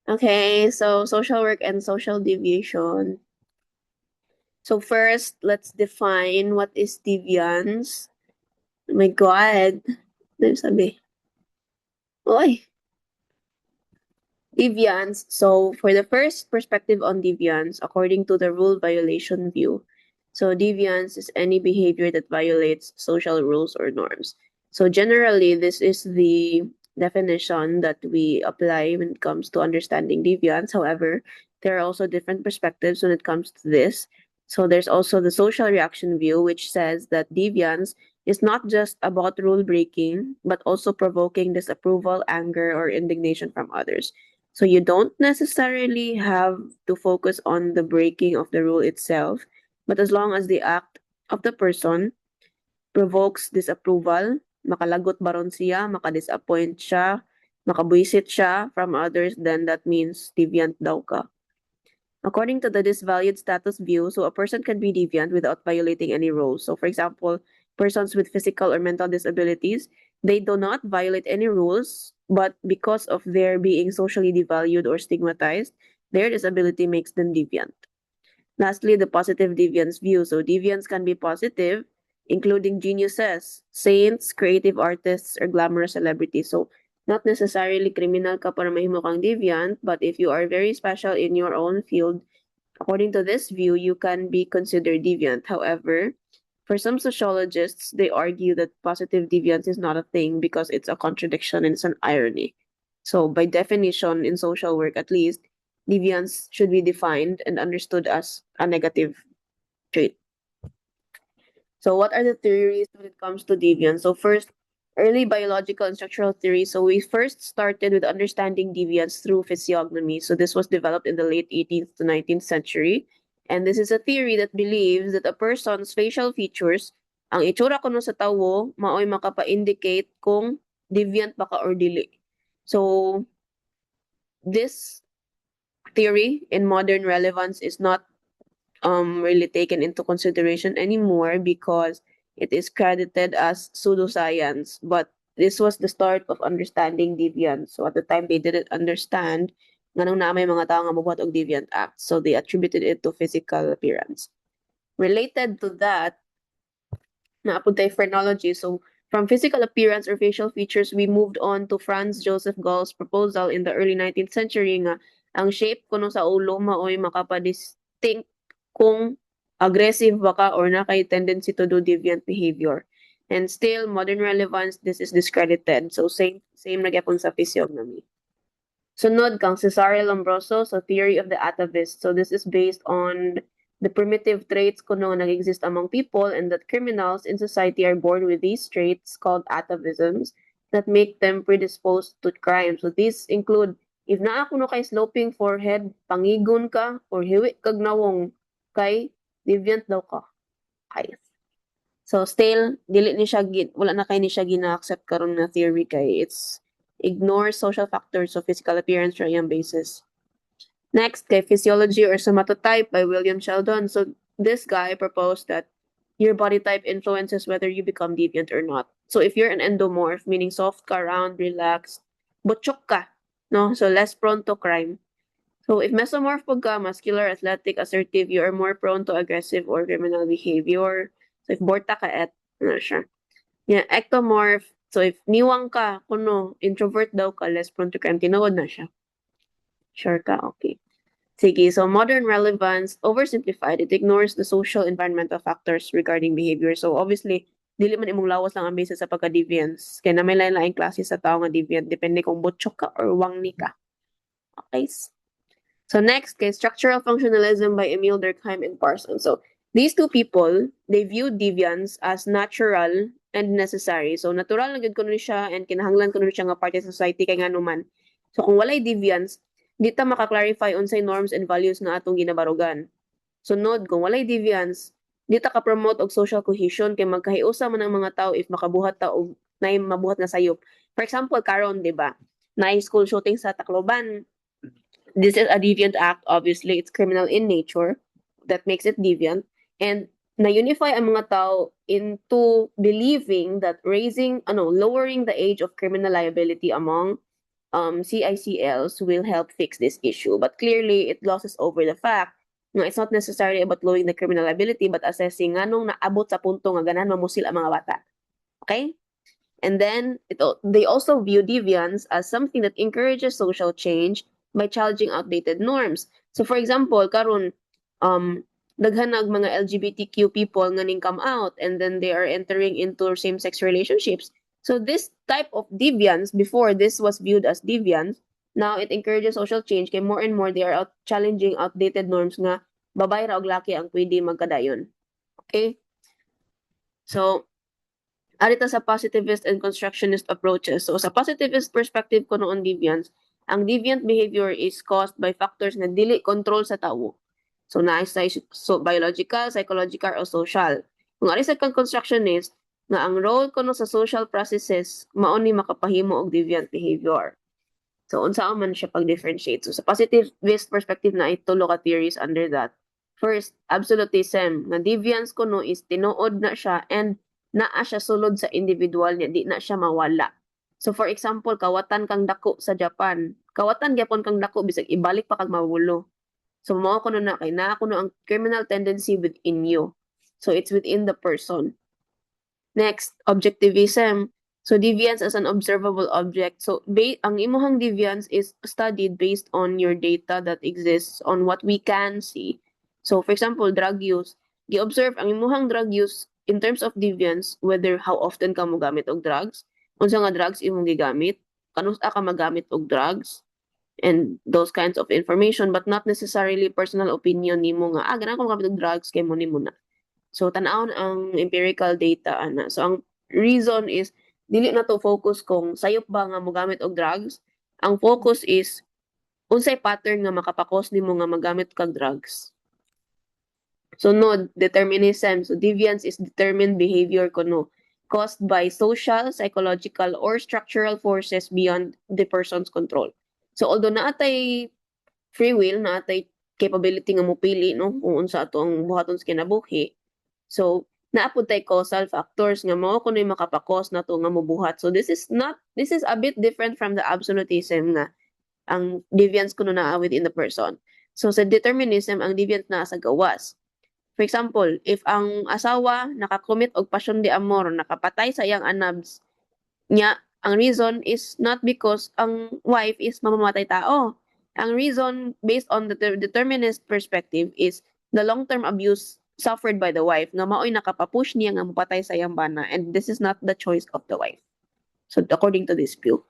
Okay, so social work and social deviation. So first, let's define what is deviance. Oh my God. Ano yung sabi? Oy, deviance. So for the first perspective on deviance, according to the rule violation view, so deviance is any behavior that violates social rules or norms. So generally, this is the definition that we apply when it comes to understanding deviance. However, there are also different perspectives when it comes to this. So there's also the social reaction view, which says that deviance is not just about rule breaking, but also provoking disapproval, anger, or indignation from others. So you don't necessarily have to focus on the breaking of the rule itself, but as long as the act of the person provokes disapproval, makalagot baron siya, makadisappoint siya, makabwisit siya from others, then that means deviant daw ka. According to the disvalued status view, so a person can be deviant without violating any rules. So for example, persons with physical or mental disabilities, they do not violate any rules, but because of their being socially devalued or stigmatized, their disability makes them deviant. Lastly, the positive deviance view. So deviance can be positive, including geniuses, saints, creative artists, or glamorous celebrities. So not necessarily criminal ka para mahimo kang deviant, but if you are very special in your own field, according to this view, you can be considered deviant. However, for some sociologists, they argue that positive deviance is not a thing because it's a contradiction and it's an irony. So, by definition, in social work at least, deviance should be defined and understood as a negative trait. So, what are the theories when it comes to deviance? So, first, early biological and structural theory. So, we first started with understanding deviance through physiognomy. So, this was developed in the late 18th to 19th century. And this is a theory that believes that a person's facial features, ang itsura kuno sa tawo, maoy makapa-indicate kung deviant ba ka or dili. So, this theory in modern relevance is not really taken into consideration anymore because it is credited as pseudoscience. But this was the start of understanding deviance. So at the time, they didn't understand nganong na may mga tao nga mobuhat og deviant acts. So they attributed it to physical appearance. Related to that, naapod tayo phrenology. So from physical appearance or facial features, we moved on to Franz Joseph Gall's proposal in the early 19th century nga ang shape kuno sa ulo maoy makapadistinct kung aggressive ba ka or na kay tendency to do deviant behavior. And still, modern relevance, this is discredited. So same na gyapon sa physiognomy. Sunod kang Cesare Lombroso, so theory of the atavist. So this is based on the primitive traits kuno nga nag-exist among people and that criminals in society are born with these traits called atavisms that make them predisposed to crime. So these include if naa kuno kay sloping forehead, pangigon ka or hiwi kag nawong kay deviant daw ka. Okay. So still dili ni siya wala na kay ni siya gina-accept karon na theory kay it's ignore social factors of physical appearance for iyang basis. Next, kay Physiology or Somatotype by William Sheldon. So this guy proposed that your body type influences whether you become deviant or not. So if you're an endomorph, meaning soft ka, round, relaxed, butchok ka, no? So less prone to crime. So if mesomorph pag ka, muscular, athletic, assertive, you are more prone to aggressive or criminal behavior. So if borta ka ano siya. Yeah, ectomorph. So if niwang ka, kuno, introvert daw ka, less prone to crime, tinawad na siya. Sure ka, okay. Sige, so modern relevance, oversimplified, it ignores the social environmental factors regarding behavior. So obviously, dili man imong lawas lang ang basis sa pagka-deviance. Kaya na may lain-laing klase sa tao nga deviant, depende kung butchok ka or wangni ka. Okay? So next, kay Structural Functionalism by Emile Durkheim and Parsons. So these two people, they view deviance as natural and necessary. So natural na gid kuno siya and kinahanglan kuno siya nga parte sa society kay nganuman. So kung walay deviance, di ta maka-clarify unsay norms and values nga atong ginabarugan. Sunod, kung walay deviance, di ta ka-promote og social cohesion kay magkahiusa man ang mga tao if makabuhat ta og naay mabuhat nga sayop. For example, karon, di ba? Naay school shooting sa Tacloban, this is a deviant act. Obviously, it's criminal in nature. That makes it deviant. And na-unify ang mga tao into believing that lowering the age of criminal liability among CICLs will help fix this issue. But clearly, it glosses over the fact na it's not necessarily about lowering the criminal liability but assessing nganong naabot sa punto nga ganahan mamusil ang mga bata. Okay? And then they also view deviance as something that encourages social change by challenging outdated norms. So for example, karon daghan nag mga LGBTQ people nga ning come out and then they are entering into same-sex relationships. So this type of deviance, before this was viewed as deviance, now it encourages social change kay more and more they are challenging outdated norms nga babae ra og laki ang pwede magkadayon. Okay? So arita sa positivist and constructionist approaches. So sa positivist perspective ko on deviance, ang deviant behavior is caused by factors na dili control sa tawo. So na so biological, psychological o social. Kung ari sa kang constructionist nga ang role kuno sa social processes mao ni makapahimo og deviant behavior. So unsa man siya pag-differentiate. So sa positivist perspective na itulo ka theories under that. First, absolutism. Nga deviance kuno is tinuod na siya and naa siya sulod sa individual niya, di na siya mawala. So for example, kawatan kang dako sa Japan. Kawatan gyapon kang dako bisag ibalik pa kag mawulo. So mao kuno na kay naa kuno ang criminal tendency within you. So it's within the person. Next, objectivism. So deviance as an observable object. So ang imuhang deviance is studied based on your data that exists on what we can see. So for example, drug use. Gi-observe ang imuhang drug use in terms of deviance, whether how often ka mo gamit og drugs, unsa nga drugs imong gigamit, kanusa ka magamit og drugs, and those kinds of information, but not necessarily personal opinion nimo nga ganahan ko magamit og drugs kay mo nimo na. So tan-awon ang empirical data ana. So ang reason is dili na to focus kung sayop ba nga mogamit og drugs. Ang focus is unsay pattern nga makapakos nimo nga magamit kag drugs. So no, determinism. So deviance is determined behavior kuno caused by social, psychological, or structural forces beyond the person's control. So although naatay free will, naatay capability nga mopili no kung unsa ato ang buhaton sa kinabuhi. So naapod tay causal factors nga mao kuno'y makapakos nato nga mobuhat. So this is a bit different from the absolutism nga ang deviance kuno naa within the person. So sa determinism ang deviance naa sa gawas. For example, if ang asawa nakakommit og passion de amor, nakapatay sa iyang anabs niya, ang reason is not because ang wife is mamamatay tao. Ang reason based on the determinist perspective is the long-term abuse suffered by the wife nga mao'y nakapapush niya nga mapatay sa iyang bana, and this is not the choice of the wife. So according to this view.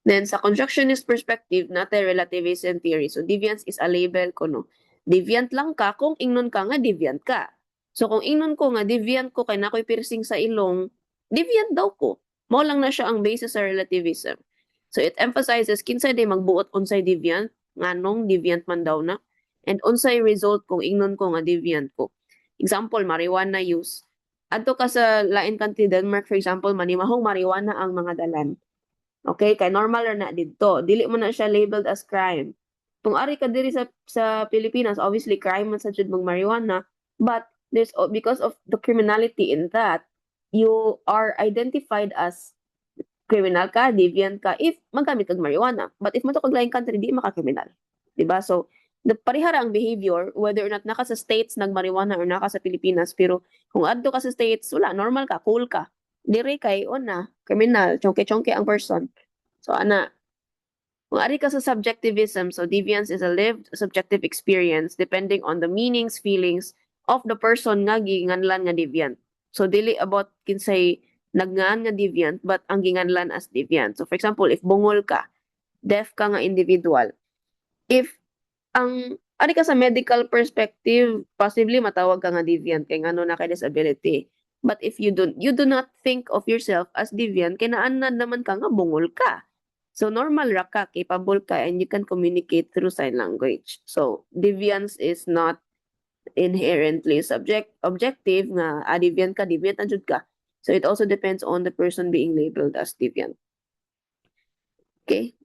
Then sa constructionist perspective, natay relativism theory. So deviance is a label kuno. Deviant lang ka kung ingnon ka nga deviant ka. So kung ingnon ko nga deviant ko kay nakoy piercing sa ilong, deviant daw ko. Mao lang na siya ang basis sa relativism. So it emphasizes kinsay day magbuot unsay deviant, nganong deviant man daw na, and unsay result kung ingnon ko nga deviant ko. Example, marijuana use. Adto ka sa lain country, Denmark for example, manimahong marijuana ang mga dalan. Okay, kay normal ra na didto. Dili mo na siya labeled as crime. Kung ari ka diri sa Pilipinas, obviously crime man sa jud mag marijuana, but there's because of the criminality in that, you are identified as criminal ka, deviant ka if maggamit kag marijuana. But if mato kag laing country, di maka-criminal. Diba? So the parihara ang behavior whether or not naka sa states nag-marijuana or naka sa Pilipinas, pero kung adto ka sa states, wala, normal ka, cool ka. Diri kay na criminal, chonke-chonke ang person. So ana, kung ari ka sa subjectivism, so deviance is a lived subjective experience depending on the meanings, feelings of the person nga ginganlan nga deviant. So dili about kinsay nagngan nga deviant but ang ginganlan as deviant. So for example, if bungol ka, deaf ka nga individual, if ang ari ka sa medical perspective, possibly matawag ka nga deviant kay ngano na kay disability. But if you do not think of yourself as deviant, kay naanad naman ka nga bungol ka. So normal ra ka, capable ka, and you can communicate through sign language. So deviance is not inherently objective nga deviant ka, deviant na jud ka. So it also depends on the person being labeled as deviant. Okay?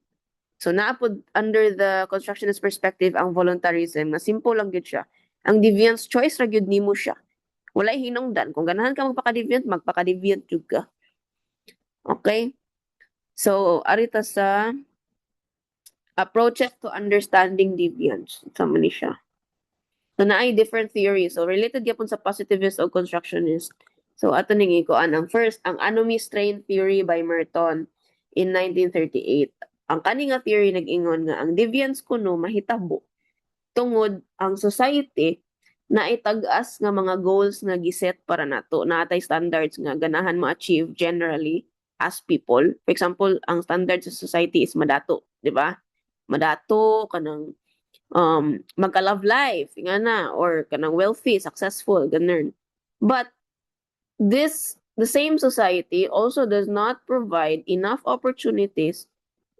So naapod under the constructionist perspective ang voluntarism na simple lang gyud siya. Ang deviance choice ra gyud nimo siya. Walay hinungdan kung ganahan ka magpaka-deviant jud ka. Okay? So, arita sa approaches to understanding deviance. Sama ni siya. So, naay different theories. So, related gyapon sa positivist o constructionist. So, ato ning ikuan. Ang first, ang anomie strain theory by Merton in 1938. Ang kani nga theory nag-ingon nga ang deviance kuno mahitabo tungod ang society na itag-as nga mga goals nga giset para nato. Naatay standards nga ganahan ma-achieve generally as people. For example, ang standard sa society is madato, di ba? Madato kanang magka-love life, nga na, or kanang wealthy, successful, ganun. But the same society also does not provide enough opportunities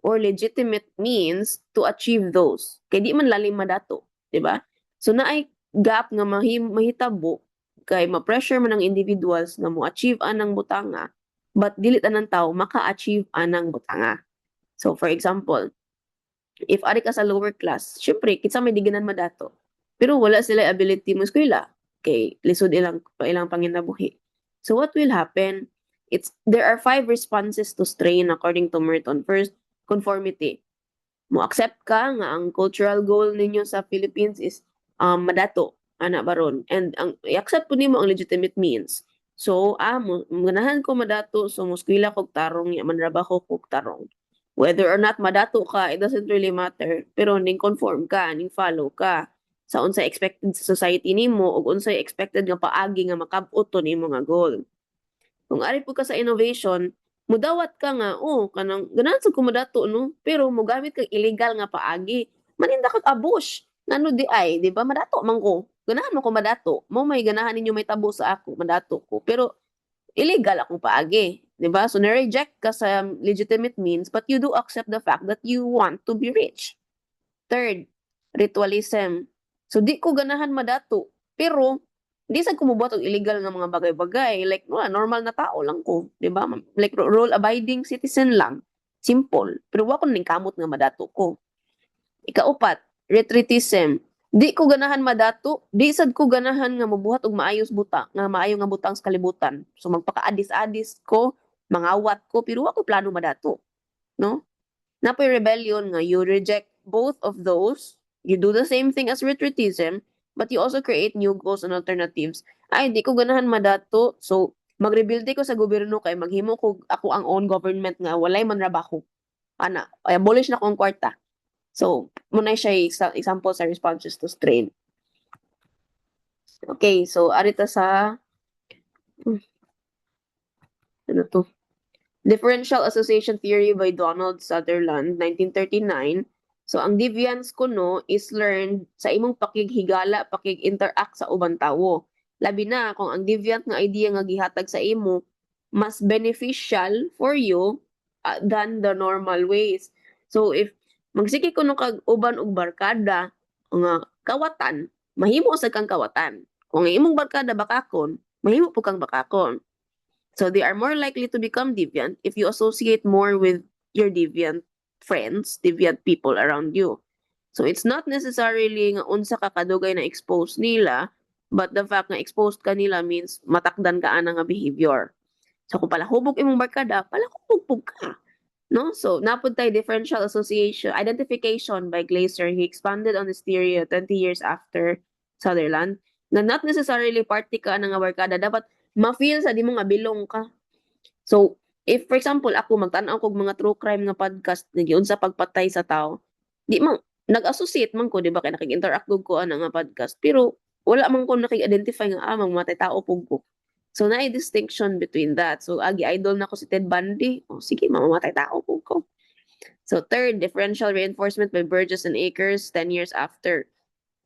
or legitimate means to achieve those. Kaya di man lalim madato, di ba? So naay gap nga mahitabo kay ma-pressure man ang individuals nga mo achieve anang butanga, but dili tanang tao maka-achieve anang butanga. So for example, if ari ka sa lower class, syempre, kitsa may diganan madato. Pero wala sila ability mo eskwela. Kay lisod ilang panginabuhi. So what will happen? There are 5 responses to strain according to Merton. First, conformity. Mo accept ka nga ang cultural goal ninyo sa Philippines is madato, ana baron. And ang i-accept po nimo ang legitimate means. So, ganahan ko madato, so muskwila kog tarong, manrabaho kog tarong. Whether or not madato ka, it doesn't really matter. Pero ning conform ka, ning follow ka sa unsay expected sa society nimo ug unsay expected nga paagi nga makabot to nimo nga goal. Kung ari po ka sa innovation, mudawat ka nga, kanang ganahan sa kumadato, no? Pero mogamit kag illegal nga paagi. Maninda kag abush. Ngano di ay, di ba? Madato man ko. Ganahan mo ko madato. Mo may ganahan ninyo may tabo sa ako, madato ko. Pero illegal akong paagi. Di ba? So, na-reject ka sa legitimate means, but you do accept the fact that you want to be rich. Third, ritualism. So, di ko ganahan madato. Pero, di sa kumubuhat og illegal nga mga bagay-bagay. Like, normal na tao lang ko. Di ba? Like, rule-abiding citizen lang. Simple. Pero wa ko ning kamot nga madato ko. Ikaupat, retreatism. Di ko ganahan madato, di sad ko ganahan nga mabuhat og maayos buta, nga maayo nga butang sa kalibutan. So magpaka-adis-adis ko, mangawat ko, pero wa ko plano madato, no? Napoy rebellion nga you reject both of those, you do the same thing as retreatism, but you also create new goals and alternatives. Ay, di ko ganahan madato, so magrebuilde ko sa gobyerno kay maghimo ko ako ang own government nga walay manrabaho. Ana, ay abolish na ko ang kwarta. So, muna siya example sa responses to strain. Okay, so arita sa ano to? Differential Association Theory by Donald Sutherland, 1939. So, ang deviance kuno is learned sa imong pakighigala, pakig-interact sa ubang tawo. Labi na kung ang deviant nga idea nga gihatag sa imo mas beneficial for you than the normal ways. So, if magsiki kuno kag uban og barkada nga kawatan, mahimo sa kang kawatan. Kung ang imong barkada bakakon, mahimo po kang bakakon. So they are more likely to become deviant if you associate more with your deviant friends, deviant people around you. So it's not necessarily nga unsa ka kadugay na expose nila, but the fact na exposed ka nila means matakdan ka ana nga behavior. So kung palahubog imong barkada, palahubog ka. No? So napud tay differential association, identification by Glaser. He expanded on this theory 20 years after Sutherland na not necessarily party ka na nga barkada, dapat ma-feel sa di mo nga bilong ka. So, if for example, ako magtan-aw kog mga true crime nga podcast nagyon sa pagpatay sa tao, di man nag-associate man ko, di ba, kay nakig-interact ko ana nga podcast, pero wala man ko nakig-identify nga mangmatay tao pug ko. So, na distinction between that. So, idol na ko si Ted Bundy. O, sige, mamamatay tao pug ko. So, third, differential reinforcement by Burgess and Akers 10 years after.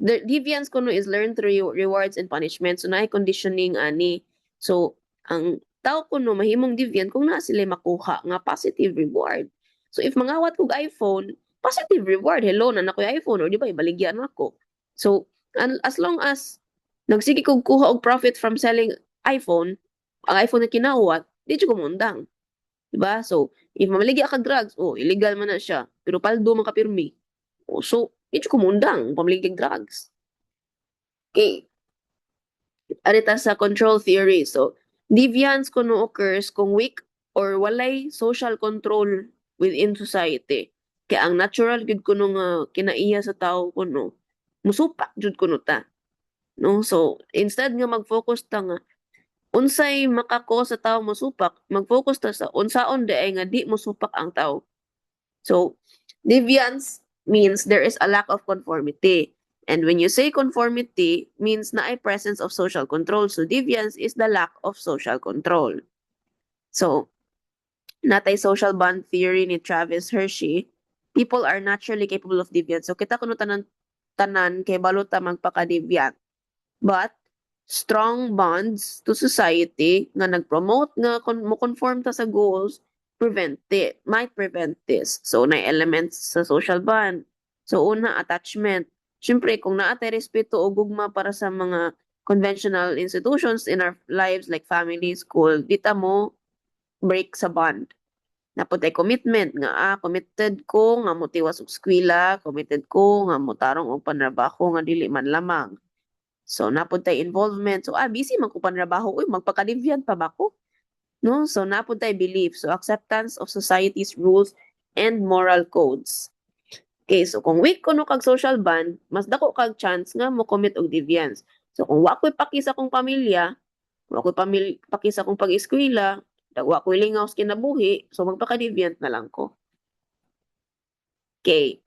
The deviance kuno is learned through rewards and punishment. So naay conditioning ani. So ang tao kuno mahimong deviant kung naa sila makuha nga positive reward. So if mangawat kog iPhone, positive reward. Hello na nakoy iPhone or di ba ibaligyan ako. So as long as nagsige kog kuha og profit from selling iPhone, ang iPhone na kinawat, di ko mundang. Diba? So, if mamaligya ka drugs, illegal man na siya. Pero paldo man ka pirmi. So, di ko mundang pamaligya drugs. Okay. Arita sa control theory. So, deviance kuno occurs kung weak or walay social control within society. Kaya ang natural gid kuno nga kinaiya sa tao kuno musupak jud kuno ta, no? So instead nga mag-focus ta nga unsay makako sa tawo mosupak, mag-focus ta sa unsaon ay nga di mosupak ang tawo. So deviance means there is a lack of conformity. And when you say conformity, means na ay presence of social control. So deviance is the lack of social control. So natay social bond theory ni Travis Hershey, people are naturally capable of deviance. So kita kuno tanan kay balota magpaka-deviant. But strong bonds to society nga nag-promote nga mo conform ta sa goals might prevent this. So na elements sa social bond. So una, attachment. Siyempre kung naatay respeto o gugma para sa mga conventional institutions in our lives like family, school, dita mo break sa bond. Naputay commitment nga committed ko nga motiwas og eskwela, committed ko nga motarong og panrabaho nga dili man lamang. So napuntay involvement. So busy man ko panrabaho, uy magpaka-deviant pa ba ko? No? So napuntay belief. So acceptance of society's rules and moral codes. Okay, so kung weak ko no kag social bond, mas dako kag chance nga mo commit og deviance. So kung wa ko'y pakisa kong pamilya, wa ko'y pakisa kong pag-eskwela, wa ko'y lingaw sa kinabuhi, so magpaka-deviant na lang ko. Okay.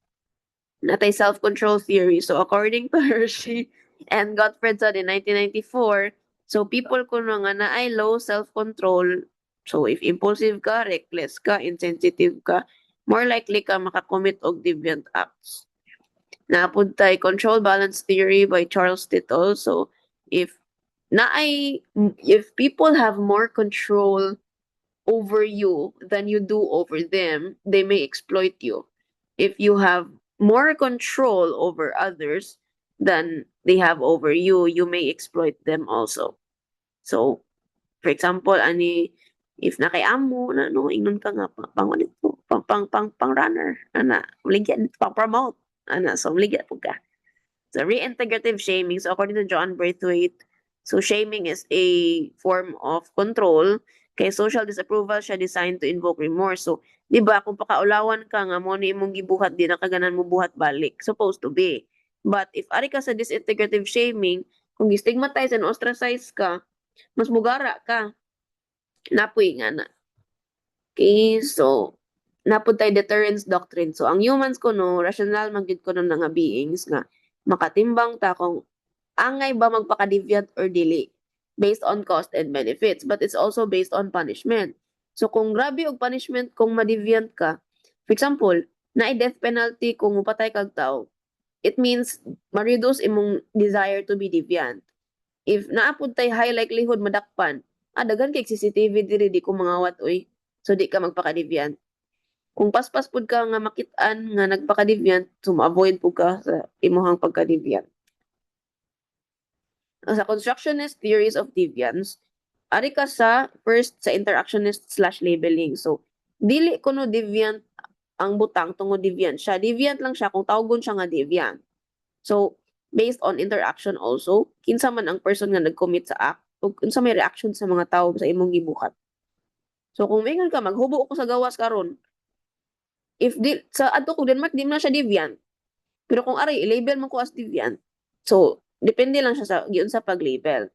Natay self-control theory. So according to Hershey and Gottfredson in 1994, so people kuno nga na ay low self-control. So if impulsive ka, reckless ka, insensitive ka, more likely ka makakommit og deviant acts. Napuntay control balance theory by Charles Tittle. So if people have more control over you than you do over them, they may exploit you. If you have more control over others than they have over you, you may exploit them also. So, for example, if nakayamo na no ingnon ka nga pang runner ana ligyan pang promote ana so ligyan po ka. So reintegrative shaming, so according to John Braithwaite, so shaming is a form of control kay social disapproval siya designed to invoke remorse. So di ba kung pakaulawan ka nga mo ni imong gibuhat di na kaganan mo buhat balik, supposed to be. But if ari ka sa disintegrative shaming, kung stigmatize and ostracize ka, mas mugara ka. Napoy nga na. Okay, so napod tayo deterrence doctrine. So ang humans kuno rational man gyud kuno nga beings nga makatimbang ta kung angay ba magpaka-deviant or dili based on cost and benefits, but it's also based on punishment. So kung grabe og punishment kung ma-deviant ka, for example, naay death penalty kung mupatay kag tao, it means ma-reduce imong desire to be deviant. If naapod tay high likelihood madakpan, daghan kay CCTV diri di ko mangawat oy. So di ka magpaka-deviant. Kung paspas pud ka nga makit-an nga nagpaka-deviant, so ma-avoid pud ka sa imuhang pagka-deviant. Sa constructionist theories of deviance, ari ka sa first sa interactionist/labeling. So dili kuno deviant ang butang tungod deviant siya. Deviant lang siya kung tawgon siya nga deviant. So based on interaction also, kinsa man ang person nga nag-commit sa act ug unsa may reaction sa mga tao sa imong gibuhat. So kung mingon ka maghubo ako sa gawas karon, if di sa adto ko Denmark di man siya deviant. Pero kung ari i-label mo ko as deviant, so depende lang siya sa giun sa pag-label.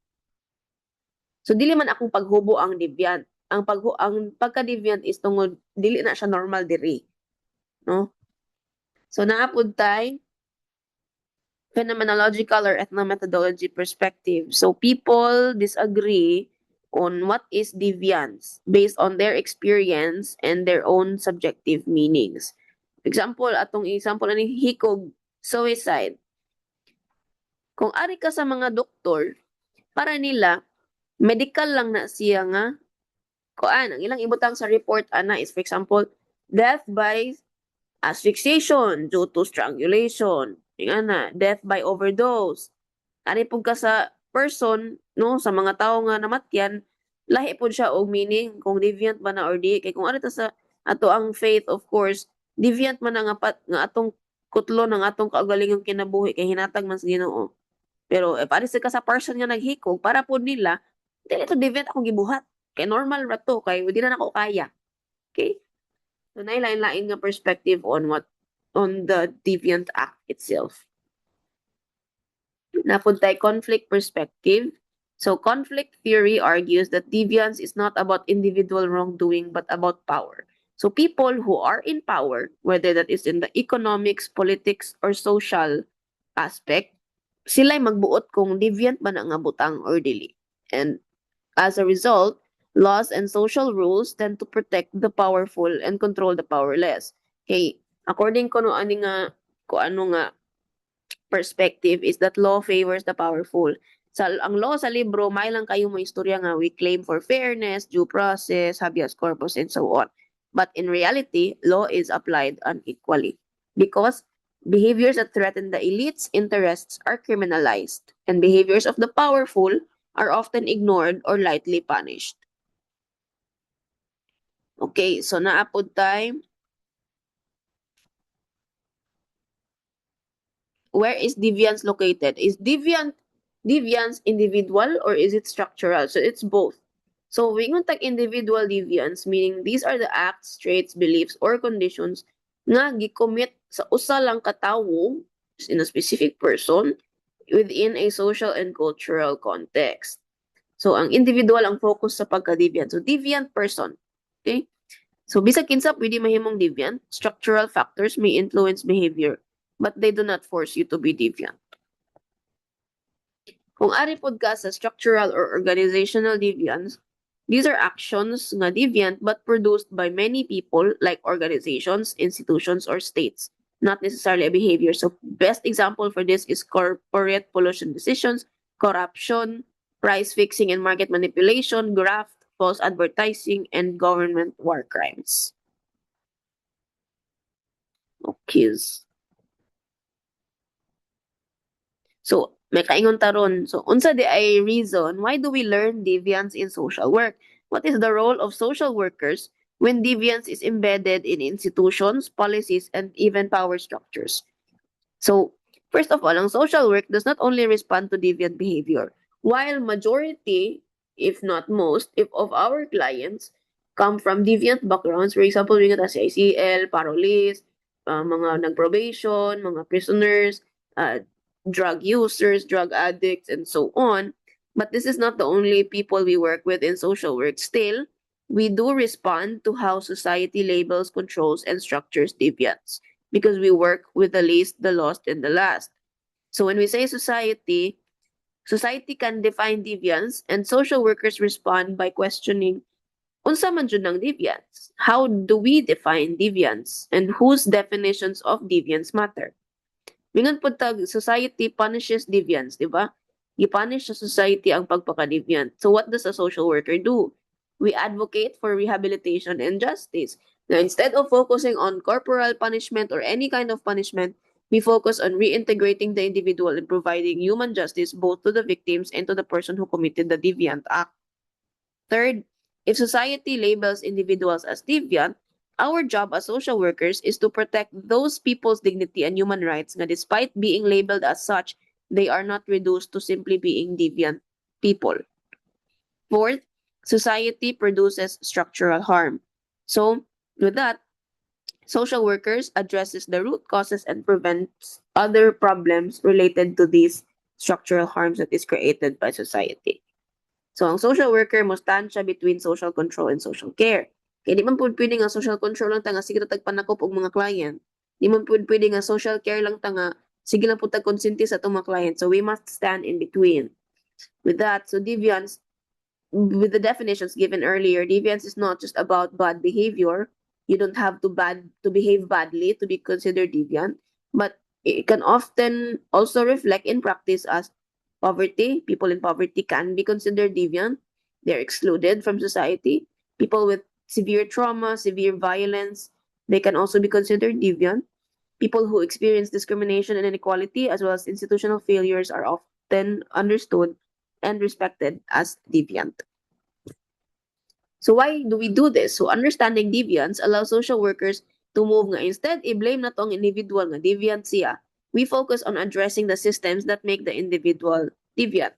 So dili man akong paghubo ang deviant. Ang pagka-deviant is tungod dili na siya normal diri. No? So naapod tay phenomenological or ethnomethodology perspective. So people disagree on what is deviance based on their experience and their own subjective meanings. Example, ani hikog suicide. Kung ari ka sa mga doktor, para nila medical lang na siya nga kuan ang ilang ibutang sa report ana is for example death by asphyxiation due to strangulation, death by overdose. Ari pud ka sa person no sa mga tawo nga namatyan, lahi pud siya og meaning kung deviant ba na or di kay kung ari ta sa ato ang faith of course deviant man nga nga atong kutlo ng atong kaugalingong kinabuhi kay hinatag man sa Ginoo. Pero para sa ka sa person nga naghikog para pud nila dili to deviant akong gibuhat kay normal ra to kay di na nako kaya. Okay? So lain-lain nga perspective on the deviant act itself. Napuntay conflict perspective. So conflict theory argues that deviance is not about individual wrongdoing but about power. So people who are in power, whether that is in the economics, politics, or social aspect, sila'y magbuot kung deviant ba na nga butang or dili. And as a result, laws and social rules tend to protect the powerful and control the powerless. Okay, according ko no ani nga ko ano nga perspective is that law favors the powerful. Ang law sa libro, may lang kayo mo istorya nga we claim for fairness, due process, habeas corpus, and so on. But in reality, law is applied unequally because behaviors that threaten the elite's interests are criminalized, and behaviors of the powerful are often ignored or lightly punished. Okay, so naapod time. Where is deviance located? Is deviance individual or is it structural? So it's both. So we can take individual deviance, meaning these are the acts, traits, beliefs, or conditions nga gicommit sa usa lang ka tawo in a specific person within a social and cultural context. So ang individual ang focus sa pagka-deviant. So deviant person. Okay? So bisag kinsa pwede mahimong deviant, structural factors may influence behavior, but they do not force you to be deviant. Kung ari pod ka sa structural or organizational deviance, these are actions nga deviant but produced by many people like organizations, institutions, or states, not necessarily a behavior. So best example for this is corporate pollution decisions, corruption, price fixing and market manipulation, graft, false advertising, and government war crimes. Okay. So, may kaingon taron. So, unsa di ay reason why do we learn deviance in social work? What is the role of social workers when deviance is embedded in institutions, policies, and even power structures? So, first of all, ang social work does not only respond to deviant behavior. While majority, if not most, if of our clients come from deviant backgrounds, for example, we got CICL, parolees, mga nag-probation, mga prisoners, drug users, drug addicts, and so on. But this is not the only people we work with in social work. Still, we do respond to how society labels, controls, and structures deviance because we work with the least, the lost, and the last. So when we say society, society can define deviance, and social workers respond by questioning, unsa man jud ng deviance? How do we define deviance? And whose definitions of deviance matter? Mingon po tag, society punishes deviance, di ba? I-punish sa society ang pagpaka-deviant. So what does a social worker do? We advocate for rehabilitation and justice. Now, instead of focusing on corporal punishment or any kind of punishment, we focus on reintegrating the individual and providing human justice both to the victims and to the person who committed the deviant act. Third, if society labels individuals as deviant, our job as social workers is to protect those people's dignity and human rights nga despite being labeled as such, they are not reduced to simply being deviant people. Fourth, society produces structural harm. So, with that, social workers addresses the root causes and prevents other problems related to these structural harms that is created by society. So, ang social worker mo stand siya between social control and social care. Kaya di man po pwede nga social control lang tanga, sige tagpanakop og mga client. Di man po pwede nga social care lang tanga, sige lang po tag-consente sa itong mga client. So, we must stand in between. With that, so deviance, with the definitions given earlier, deviance is not just about bad behavior. You don't have to behave badly to be considered deviant, but it can often also reflect in practice as poverty. People in poverty can be considered deviant. They're excluded from society. People with severe trauma, severe violence, they can also be considered deviant. People who experience discrimination and inequality as well as institutional failures are often understood and respected as deviant. So why do we do this? So understanding deviance allows social workers to move nga instead i-blame na tong individual nga deviant siya. We focus on addressing the systems that make the individual deviant.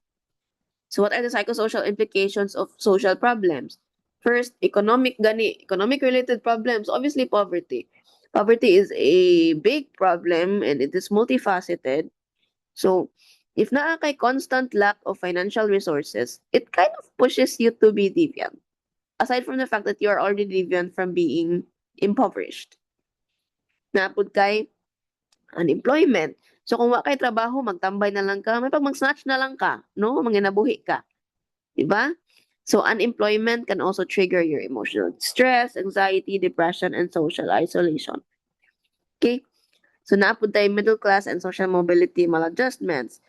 So what are the psychosocial implications of social problems? First, economic related problems. Obviously, poverty. Poverty is a big problem and it is multifaceted. So, if naa kay constant lack of financial resources, it kind of pushes you to be deviant. Aside from the fact that you are already deviant from being impoverished. Napod kay unemployment. So kung wa kay trabaho, magtambay na lang ka, may pag mag-snatch na lang ka, no? Manginabuhi ka, 'di ba? So unemployment can also trigger your emotional stress, anxiety, depression, and social isolation. Okay? So napod tayo middle class and social mobility maladjustments.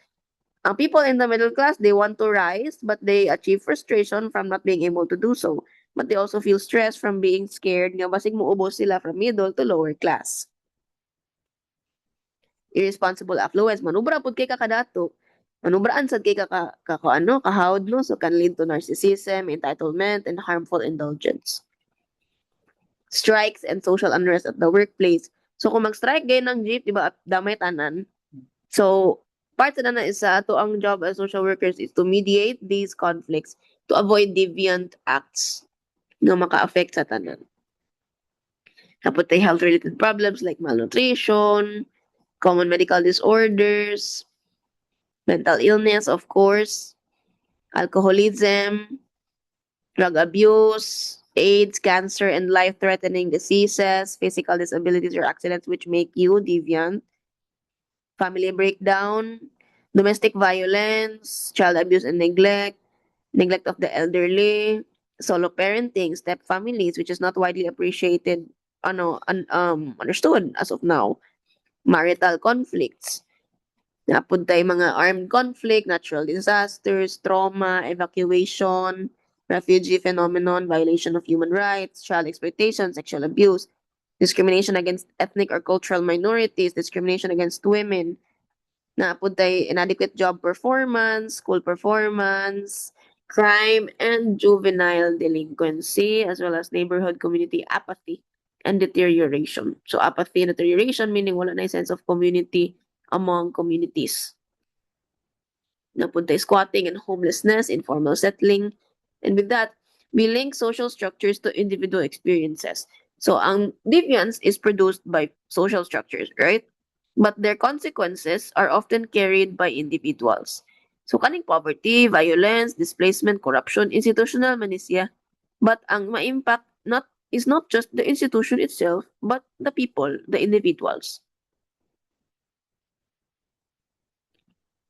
Ang people in the middle class, they want to rise, but they achieve frustration from not being able to do so. But they also feel stress from being scared nga basig moubos sila from middle to lower class. Irresponsible affluence, manubra pud kay kakadato. Manubraan sad kay kahawd no, so can lead to narcissism, entitlement, and harmful indulgence. Strikes and social unrest at the workplace. So kung mag-strike gay ng jeep, di ba, damay tanan. So part na na isa ato ang job as social workers is to mediate these conflicts to avoid deviant acts nga maka-affect sa tanan. Tapos tay health-related problems like malnutrition, common medical disorders, mental illness, of course, alcoholism, drug abuse, AIDS, cancer, and life-threatening diseases, physical disabilities or accidents which make you deviant, family breakdown, domestic violence, child abuse and neglect, neglect of the elderly, solo parenting, step families, which is not widely appreciated, understood as of now, marital conflicts, napunta yung mga armed conflict, natural disasters, trauma, evacuation, refugee phenomenon, violation of human rights, child exploitation, sexual abuse, discrimination against ethnic or cultural minorities, discrimination against women, napunta yung inadequate job performance, school performance, crime, and juvenile delinquency, as well as neighborhood community apathy and deterioration. So apathy and deterioration meaning wala na yung sense of community among communities. Napunta yung squatting and homelessness, informal settling. And with that, we link social structures to individual experiences. So ang deviance is produced by social structures, right? But their consequences are often carried by individuals. So kaning poverty, violence, displacement, corruption, institutional manisya. But ang ma-impact is not just the institution itself, but the people, the individuals.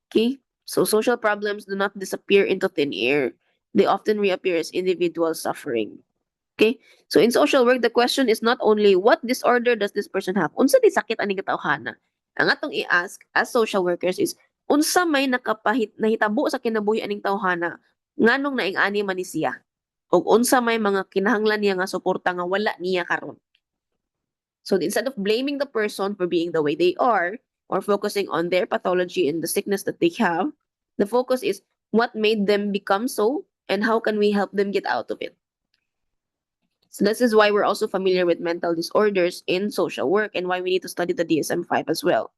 Okay? So social problems do not disappear into thin air. They often reappear as individual suffering. Okay? So in social work, the question is not only what disorder does this person have? Unsa di sakit ani katawhana? Ang atong i-ask as social workers is unsa may nahitabo sa kinabuhi aning tawhana nganong naing ani man ni siya? Ug unsa may mga kinahanglan niya nga suporta nga wala niya karon? So instead of blaming the person for being the way they are or focusing on their pathology and the sickness that they have, the focus is what made them become so and how can we help them get out of it. So this is why we're also familiar with mental disorders in social work and why we need to study the DSM-5 as well.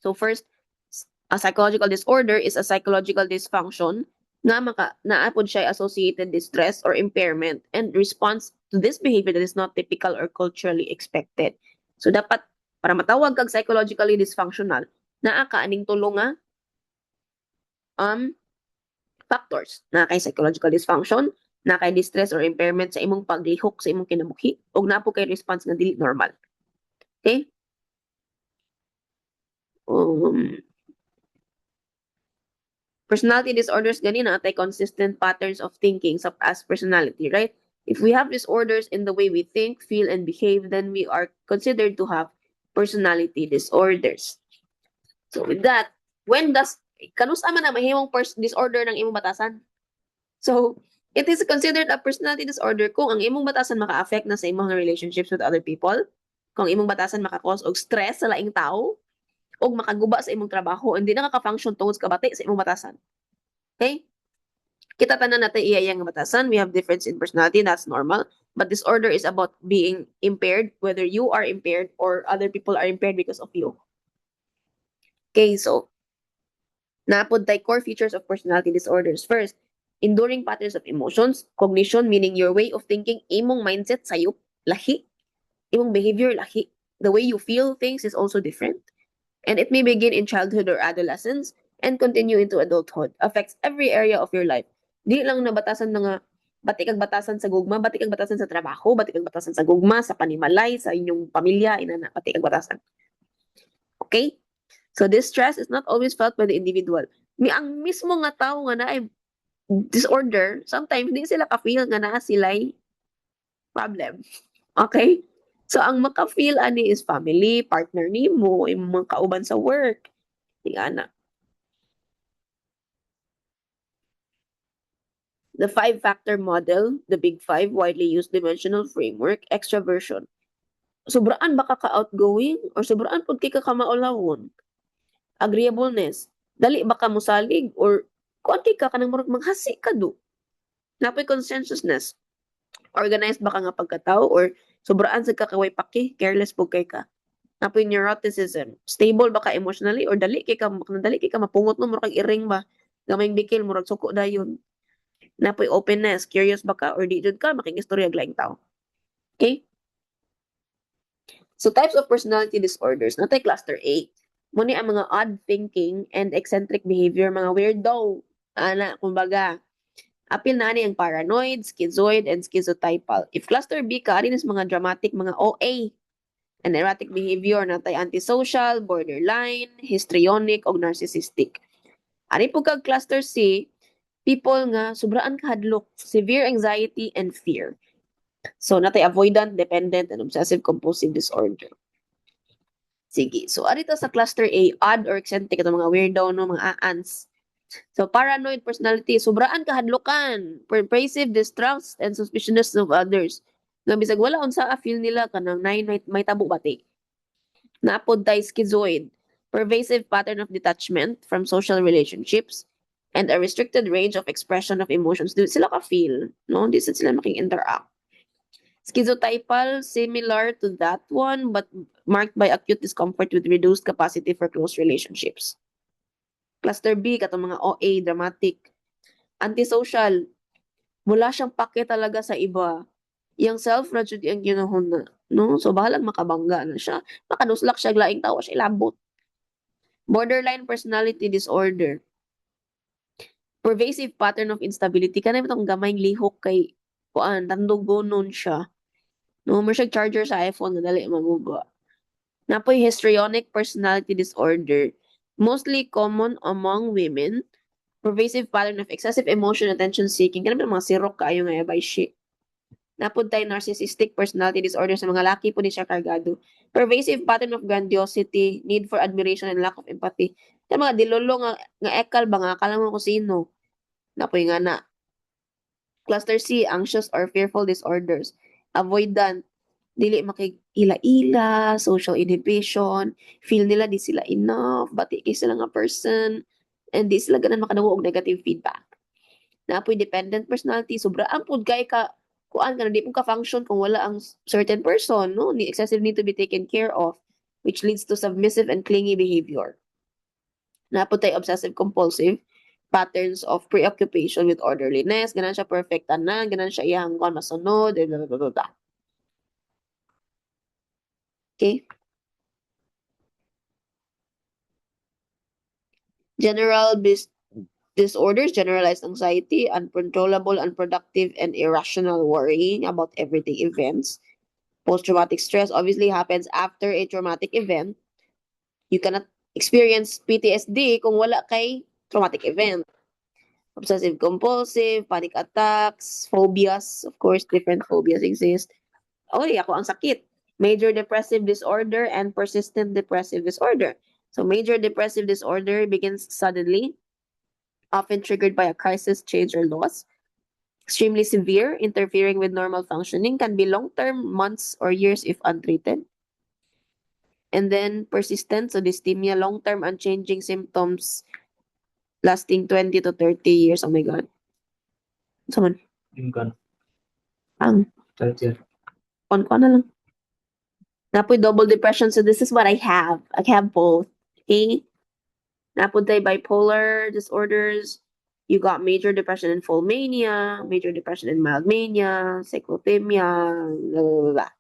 So first, a psychological disorder is a psychological dysfunction nga naapod siya associated distress or impairment and response to this behavior that is not typical or culturally expected. So dapat para matawag kag psychologically dysfunctional, naa ka aning tulo nga factors. Na kay psychological dysfunction, na kay distress or impairment sa imong paglihok sa imong kinabuhi, ug na po kay response nga dili normal. Okay? Personality disorders gani na tay consistent patterns of thinking as personality, right? If we have disorders in the way we think, feel, and behave, then we are considered to have personality disorders. So with that, when does kanusa man na mahimong disorder ng imong batasan? So it is considered a personality disorder kung ang imong batasan maka-affect na sa imong relationships with other people, kung imong batasan maka-cause og stress sa laing tao, og makaguba sa imong trabaho, hindi na ka-function tungod sa kabati sa imong batasan. Okay? Kita tanan natin iyayang batasan. We have difference in personality. That's normal. But disorder is about being impaired, whether you are impaired or other people are impaired because of you. Okay, so napod tay core features of personality disorders. First, enduring patterns of emotions, cognition, meaning your way of thinking, imong mindset sayop, lahi, imong behavior, lahi. The way you feel things is also different. And it may begin in childhood or adolescence and continue into adulthood. Affects every area of your life. Di lang nabatasan na nga, bati kag batasan sa gugma, bati kag batasan sa trabaho, bati kag batasan sa gugma, sa panimalay, sa inyong pamilya, inana, bati kag batasan. Okay? So this stress is not always felt by the individual. Ang mismo nga tao nga na ay disorder, sometimes di sila ka-feel nga na sila'y problem. Okay? So ang maka-feel ani is family, partner nimo, imong mga kauban sa work. Ingana. The five-factor model, the big five, widely used dimensional framework, extraversion. Sobraan ba ka-outgoing or sobraan pud kay ka kamaulawon? Agreeableness, dali ba ka mosalig or kuan kay ka kanang murag manghasi ka do? Napoy consensusness, organized ba ka nga pagkatao or sobraan sa kakaway paki, careless pug kay ka? Napoy neuroticism, stable ba ka emotionally or dali kay ka mapungot no murag iring ba? Gamayng bikil murag suko dayon. Napoy openness, curious ba ka or di jud ka makigistorya og laing tao. Okay? So types of personality disorders, natay cluster A. Muni ang mga odd thinking and eccentric behavior, mga weirdo. Ana, kumbaga, apil na ni ang paranoid, schizoid, and schizotypal. If cluster B ka, rin is mga dramatic, mga OA, and erratic behavior, natay antisocial, borderline, histrionic, o narcissistic. Ari po kag cluster C, people nga sobraan kahadlok, severe anxiety and fear. So, natay avoidant, dependent, and obsessive compulsive disorder. Sige. So, arito sa cluster A, odd or eccentric, ito mga weirdo, no, mga aans. So, paranoid personality, sobraan kahadlokan, pervasive distrust, and suspiciousness of others. Nga bisag wala unsa feel nila kanang may tabo bati. Naapod tay schizoid, pervasive pattern of detachment from social relationships, and a restricted range of expression of emotions. Di sila ka-feel, no? Di sila making-interact. Schizotypal, similar to that one, but marked by acute discomfort with reduced capacity for close relationships. Cluster B, katong mga OA, dramatic. Antisocial, wala siyang pake talaga sa iba. Yung self-ra jud ang ginahon na. No? So, bahalang makabangga na siya. Makanuslak siya, laing tawa siya, ilabot. Borderline personality disorder. Pervasive pattern of instability. Kanay itong gamayng lihok kay kuan, tandugonon siya. No, mo siya charger sa iPhone na dali magugo. Napoy histrionic personality disorder, mostly common among women. Pervasive pattern of excessive emotion, attention seeking. Kanang mga sirok kaayo nga by shit. Napod tayo narcissistic personality disorder sa mga laki po ni siya kargado. Pervasive pattern of grandiosity, need for admiration and lack of empathy. Kaya mga dilolo nga ekal ba nga, akala mo kung sino. Napoy nga na. Cluster C, anxious or fearful disorders. Avoidant, dili makig-ila-ila, social inhibition, feel nila di sila enough, bati kay sila nga person, and di sila ganan makadungo og negative feedback. Naapoy dependent personality, sobra ampod kay ka kuan ka na di mo ka function kung wala ang certain person, no? Ni excessive need to be taken care of, which leads to submissive and clingy behavior. Naapoy tay obsessive compulsive, patterns of preoccupation with orderliness, ganan siya perfect tanan, ganan siya iyang kuan masunod, blah, blah, blah, blah, blah. Okay? General disorders, generalized anxiety, uncontrollable, unproductive, and irrational worrying about everyday events. Post-traumatic stress obviously happens after a traumatic event. You cannot experience PTSD kung wala kay traumatic event. Obsessive compulsive, panic attacks, phobias, of course, different phobias exist. Oy, ako ang sakit. Major depressive disorder and persistent depressive disorder. So major depressive disorder begins suddenly, often triggered by a crisis, change, or loss. Extremely severe, interfering with normal functioning, can be long-term, months or years if untreated. And then persistent, so dysthymia, long-term unchanging symptoms lasting 20 to 30 years. Oh my God. Someone. Yung kan, Ang, culture. on ko na lang. Napoy double depression. So this is what I have. I have both. Okay? Napoy bipolar disorders, You got major depression and full mania, major depression and mild mania, cyclothymia, blah, blah, blah, blah.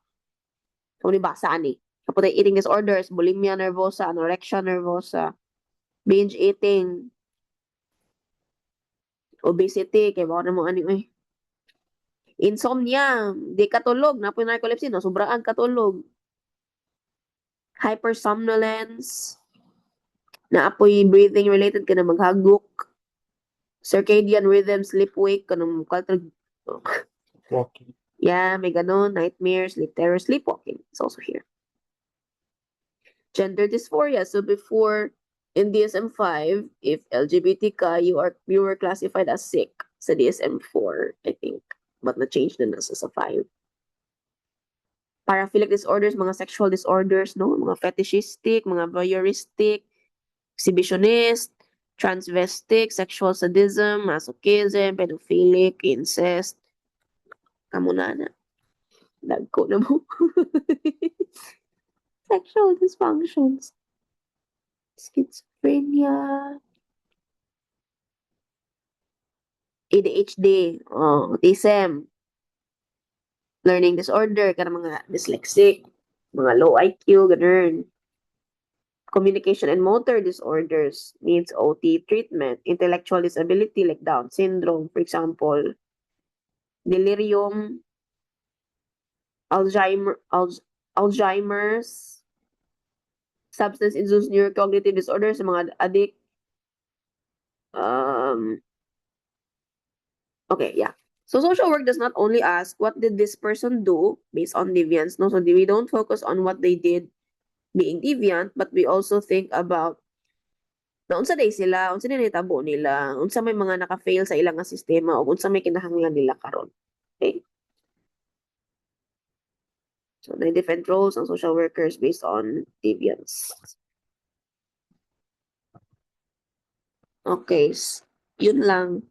So, nibasa ni. Kapag eating disorders, bulimia nervosa, anorexia nervosa, binge eating, obesity, kay baka na mo ano eh. Insomnia, di katulog, napoy narcolepsy, no? Sobraan katulog. Hypersomnolence, naapoy breathing related ka na maghagok. Circadian rhythm, sleep-wake, ka nang Walking. yeah, may ganon, nightmare, sleep terror, sleepwalking. It's also here. Gender dysphoria. So before in DSM-5, if LGBT ka, you were classified as sick sa DSM-4, I think. But na-change na nasa sa 5. Paraphilic disorders, mga sexual disorders, no? Mga fetishistic, mga voyeuristic, exhibitionist, transvestic, sexual sadism, masochism, pedophilic, incest. Kamo na. Dagko na mo. Sexual dysfunctions. Schizophrenia. ADHD. Autism. Learning disorder. Kana mga dyslexic. Mga low IQ. Ganun. Communication and motor disorders needs OT treatment. Intellectual disability like Down syndrome, for example. Delirium. Alzheimer's. Substance-induced neurocognitive disorders sa mga addict. Okay, yeah. So social work does not only ask what did this person do based on deviance, no? So we don't focus on what they did being deviant, but we also think about na unsa day sila, unsa din tabo nila, unsa may mga naka-fail sa ilang nga sistema o unsa may kinahanglan nila karon. Okay? So may different roles ng social workers based on deviance. Okay, yun lang.